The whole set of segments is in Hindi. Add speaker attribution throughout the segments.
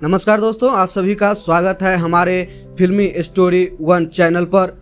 Speaker 1: नमस्कार दोस्तों, आप सभी का स्वागत है हमारे फिल्मी स्टोरी वन चैनल पर।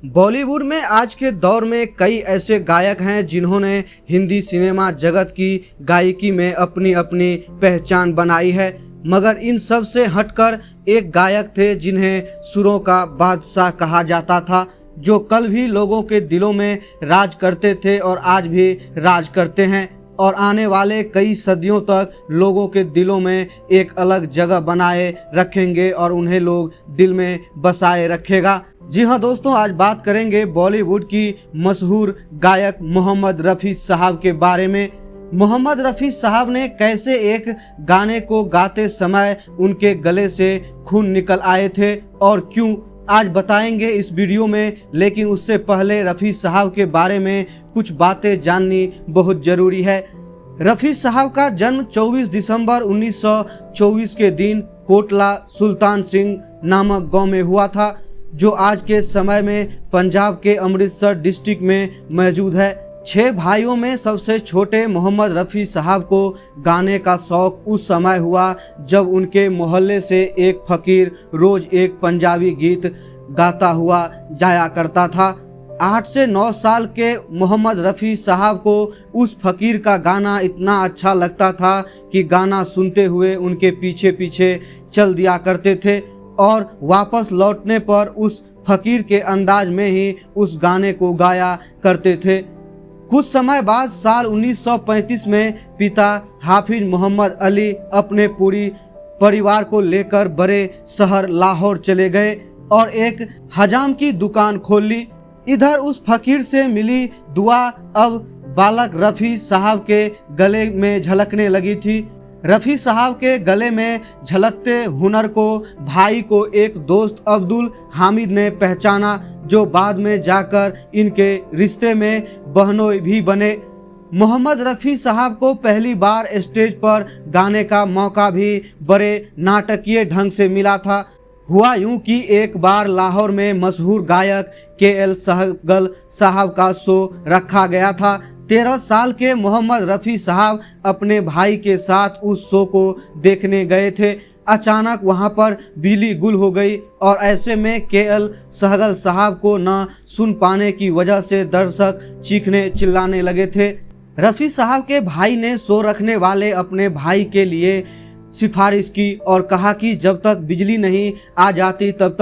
Speaker 1: बॉलीवुड में आज के दौर में कई ऐसे गायक हैं जिन्होंने हिंदी सिनेमा जगत की गायकी में अपनी अपनी पहचान बनाई है, मगर इन सब से हटकर एक गायक थे जिन्हें सुरों का बादशाह कहा जाता था, जो कल भी लोगों के दिलों में राज करते थे और आज भी राज करते हैं और आने वाले कई सदियों तक लोगों के दिलों में एक अलग जगह बनाए रखेंगे और उन्हें लोग दिल में बसाए रखेगा। जी हाँ दोस्तों, आज बात करेंगे बॉलीवुड की मशहूर गायक मोहम्मद रफ़ी साहब के बारे में। मोहम्मद रफ़ी साहब ने कैसे एक गाने को गाते समय उनके गले से खून निकल आए थे और क्यों, आज बताएंगे इस वीडियो में। लेकिन उससे पहले रफ़ी साहब के बारे में कुछ बातें जाननी बहुत ज़रूरी है। रफ़ी साहब का जन्म 24 दिसंबर 1924 के दिन कोटला सुल्तान सिंह नामक गांव में हुआ था, जो आज के समय में पंजाब के अमृतसर डिस्ट्रिक्ट में मौजूद है। 6 भाइयों में सबसे छोटे मोहम्मद रफ़ी साहब को गाने का शौक़ उस समय हुआ जब उनके मोहल्ले से एक फ़कीर रोज़ एक पंजाबी गीत गाता हुआ जाया करता था। 8 से 9 साल के मोहम्मद रफ़ी साहब को उस फ़कीर का गाना इतना अच्छा लगता था कि गाना सुनते हुए उनके पीछे पीछे चल दिया करते थे और वापस लौटने पर उस फ़कीर के अंदाज में ही उस गाने को गाया करते थे। कुछ समय बाद साल 1935 में पिता हाफिज मोहम्मद अली अपने पूरी परिवार को लेकर बड़े शहर लाहौर चले गए और एक हजाम की दुकान खोल ली। इधर उस फकीर से मिली दुआ अब बालक रफ़ी साहब के गले में झलकने लगी थी। रफ़ी साहब के गले में झलकते हुनर को भाई को एक दोस्त अब्दुल हामिद ने पहचाना, जो बाद में जाकर इनके रिश्ते में बहनोई भी बने। मोहम्मद रफ़ी साहब को पहली बार स्टेज पर गाने का मौका भी बड़े नाटकीय ढंग से मिला था। हुआ यूं कि एक बार लाहौर में मशहूर गायक के.एल. सहगल साहब का शो रखा गया था। 13 साल के मोहम्मद रफ़ी साहब अपने भाई के साथ उस शो को देखने गए थे। अचानक वहां पर बिजली गुल हो गई और ऐसे में के.एल. सहगल साहब को न सुन पाने की वजह से दर्शक चीखने चिल्लाने लगे थे। रफ़ी साहब के भाई ने शो रखने वाले अपने भाई के लिए सिफारिश की और कहा कि जब तक बिजली नहीं आ जाती तब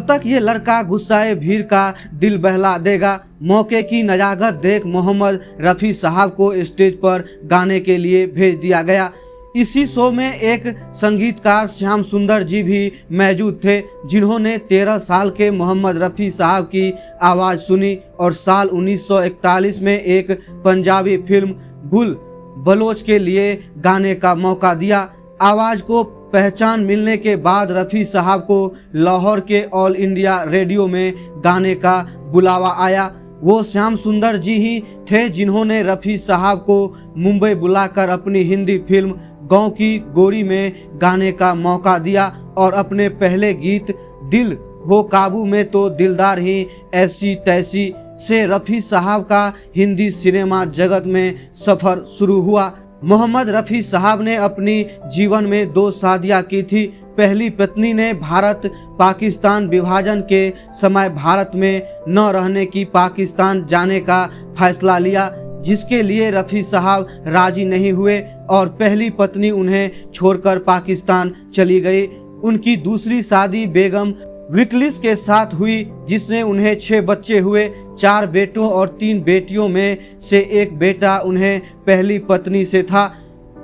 Speaker 1: तक ये लड़का गुस्साए भीड़ का दिल बहला देगा। मौके की नजाकत देख मोहम्मद रफ़ी साहब को स्टेज पर गाने के लिए भेज दिया गया। इसी शो में एक संगीतकार श्याम सुंदर जी भी मौजूद थे, जिन्होंने 13 साल के मोहम्मद रफ़ी साहब की आवाज़ सुनी और साल 1941 में एक पंजाबी फिल्म गुल बलोच के लिए गाने का मौका दिया। आवाज़ को पहचान मिलने के बाद रफ़ी साहब को लाहौर के ऑल इंडिया रेडियो में गाने का बुलावा आया। वो श्याम सुंदर जी ही थे जिन्होंने रफ़ी साहब को मुंबई बुलाकर अपनी हिंदी फिल्म गाँव की गोरी में गाने का मौका दिया और अपने पहले गीत दिल हो काबू में तो दिलदार ही ऐसी तैसी से रफ़ी साहब का हिंदी सिनेमा जगत में सफ़र शुरू हुआ। मोहम्मद रफ़ी साहब ने अपनी जीवन में 2 शादियां की थी। पहली पत्नी ने भारत पाकिस्तान विभाजन के समय भारत में न रहने की पाकिस्तान जाने का फैसला लिया, जिसके लिए रफ़ी साहब राजी नहीं हुए और पहली पत्नी उन्हें छोड़कर पाकिस्तान चली गई। उनकी दूसरी शादी बेगम विकलिस के साथ हुई, जिसने उन्हें 6 बच्चे हुए। 4 बेटों और 3 बेटियों में से एक बेटा उन्हें पहली पत्नी से था।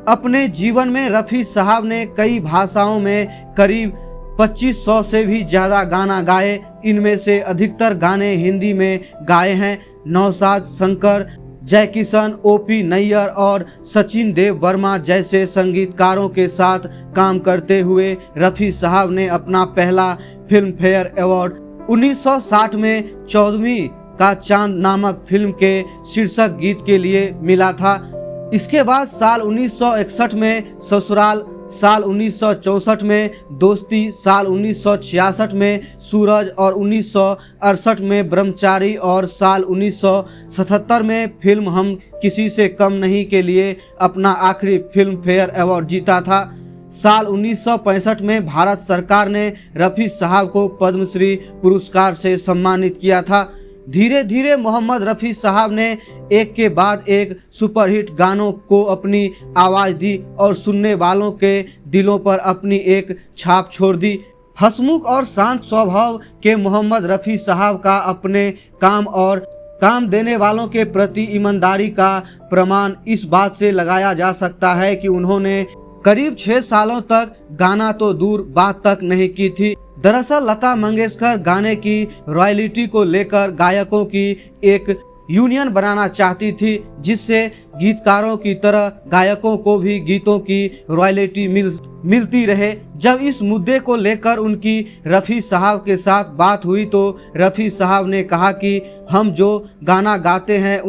Speaker 1: अपने जीवन में रफ़ी साहब ने कई भाषाओं में करीब 2500 से भी ज़्यादा गाना गाए। इनमें से अधिकतर गाने हिंदी में गाए हैं। नौशाद शंकर, जय किशन, ओ.पी. नैयर और सचिन देव वर्मा जैसे संगीतकारों के साथ काम करते हुए रफ़ी साहब ने अपना पहला फिल्म फेयर अवार्ड 1960 में 14वीं का चांद नामक फिल्म के शीर्षक गीत के लिए मिला था। इसके बाद साल 1961 में ससुराल, साल 1964 में दोस्ती, साल 1966 में सूरज और 1968 में ब्रह्मचारी और साल 1977 में फिल्म हम किसी से कम नहीं के लिए अपना आखिरी फिल्म फेयर अवार्ड जीता था। साल 1965 में भारत सरकार ने रफ़ी साहब को पद्मश्री पुरस्कार से सम्मानित किया था। धीरे धीरे मोहम्मद रफ़ी साहब ने एक के बाद एक सुपरहिट गानों को अपनी आवाज़ दी और सुनने वालों के दिलों पर अपनी एक छाप छोड़ दी। हंसमुख और शांत स्वभाव के मोहम्मद रफ़ी साहब का अपने काम और काम देने वालों के प्रति ईमानदारी का प्रमाण इस बात से लगाया जा सकता है कि उन्होंने करीब 6 सालों तक गाना तो दूर बात तक नहीं की थी। दरअसल लता मंगेशकर गाने की रॉयल्टी को लेकर गायकों की एक यूनियन बनाना चाहती थी, जिससे गीतकारों की तरह गायकों को भी गीतों की रॉयल्टी मिलती रहे। जब इस मुद्दे को लेकर उनकी रफ़ी साहब के साथ बात हुई तो रफ़ी साहब ने कहा कि हम जो गाना गाते हैं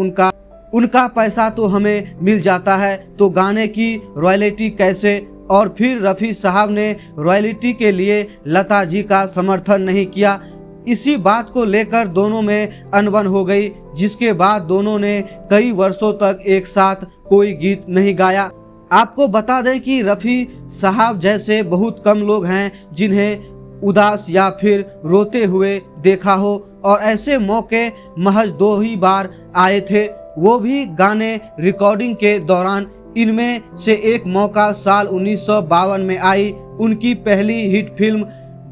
Speaker 1: उनका पैसा तो हमें मिल जाता है, तो गाने की रॉयल्टी कैसे। और फिर रफ़ी साहब ने रॉयल्टी के लिए लता जी का समर्थन नहीं किया। इसी बात को लेकर दोनों में अनबन हो गई, जिसके बाद दोनों ने कई वर्षों तक एक साथ कोई गीत नहीं गाया। आपको बता दें कि रफ़ी साहब जैसे बहुत कम लोग हैं जिन्हें उदास या फिर रोते हुए देखा हो, और ऐसे मौके महज 2 ही बार आए थे, वो भी गाने रिकॉर्डिंग के दौरान। इनमें से एक मौका साल 1952 में आई उनकी पहली हिट फिल्म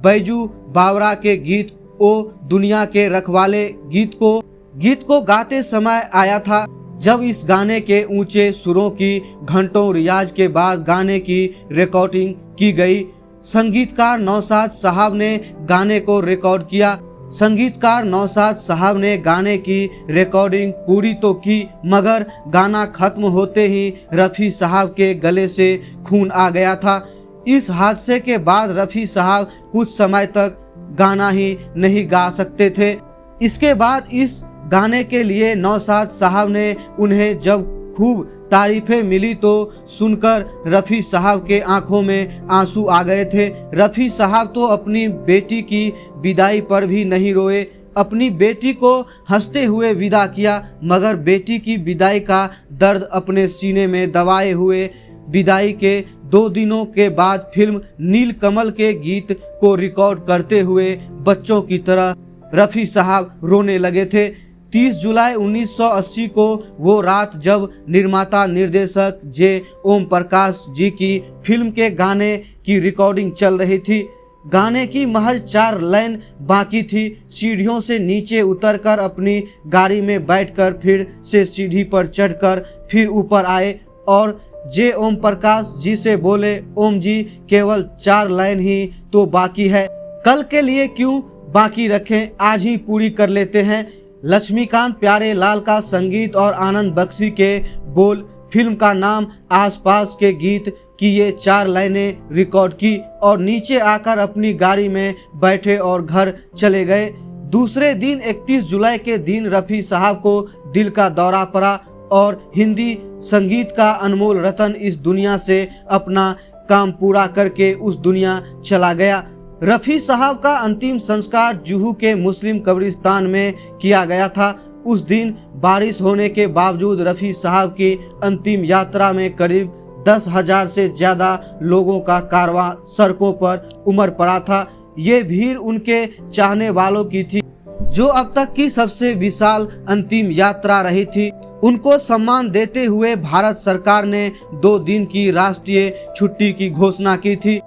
Speaker 1: बैजू बावरा के गीत ओ दुनिया के रखवाले गीत को गाते समय आया था। जब इस गाने के ऊंचे सुरों की घंटों रियाज के बाद गाने की रिकॉर्डिंग की गई। संगीतकार नौशाद साहब ने गाने को रिकॉर्ड किया। संगीतकार नौशाद साहब ने गाने की रिकॉर्डिंग पूरी तो की, मगर गाना खत्म होते ही रफ़ी साहब के गले से खून आ गया था। इस हादसे के बाद रफ़ी साहब कुछ समय तक गाना ही नहीं गा सकते थे। इसके बाद इस गाने के लिए नौशाद साहब ने उन्हें जब खूब तारीफें मिली तो सुनकर रफ़ी साहब के आंखों में आंसू आ गए थे। रफ़ी साहब तो अपनी बेटी की विदाई पर भी नहीं रोए। अपनी बेटी को हंसते हुए विदा किया, मगर बेटी की विदाई का दर्द अपने सीने में दबाए हुए विदाई के 2 दिनों के बाद फिल्म नीलकमल के गीत को रिकॉर्ड करते हुए बच्चों की तरह रफ़ी साहब रोने लगे थे। 30 जुलाई 1980 को वो रात जब निर्माता निर्देशक जे ओम प्रकाश जी की फिल्म के गाने की रिकॉर्डिंग चल रही थी। गाने की महज 4 लाइन बाकी थी। सीढ़ियों से नीचे उतरकर अपनी गाड़ी में बैठकर फिर से सीढ़ी पर चढ़कर फिर ऊपर आए और जे ओम प्रकाश जी से बोले, ओम जी केवल 4 लाइन ही तो बाकी है, कल के लिए क्यों बाकी रखें, आज ही पूरी कर लेते हैं। लक्ष्मीकांत प्यारे लाल का संगीत और आनंद बख्शी के बोल। फिल्म का नाम आसपास के गीत की ये 4 लाइनें रिकॉर्ड की और नीचे आकर अपनी गाड़ी में बैठे और घर चले गए। दूसरे दिन 31 जुलाई के दिन रफ़ी साहब को दिल का दौरा पड़ा और हिंदी संगीत का अनमोल रतन इस दुनिया से अपना काम पूरा करके उस दुनिया चला गया। रफ़ी साहब का अंतिम संस्कार जुहू के मुस्लिम कब्रिस्तान में किया गया था। उस दिन बारिश होने के बावजूद रफ़ी साहब की अंतिम यात्रा में करीब 10,000 से ज़्यादा लोगों का कारवां सड़कों पर उमड़ पड़ा था। ये भीड़ उनके चाहने वालों की थी, जो अब तक की सबसे विशाल अंतिम यात्रा रही थी। उनको सम्मान देते हुए भारत सरकार ने 2 दिन की राष्ट्रीय छुट्टी की घोषणा की थी।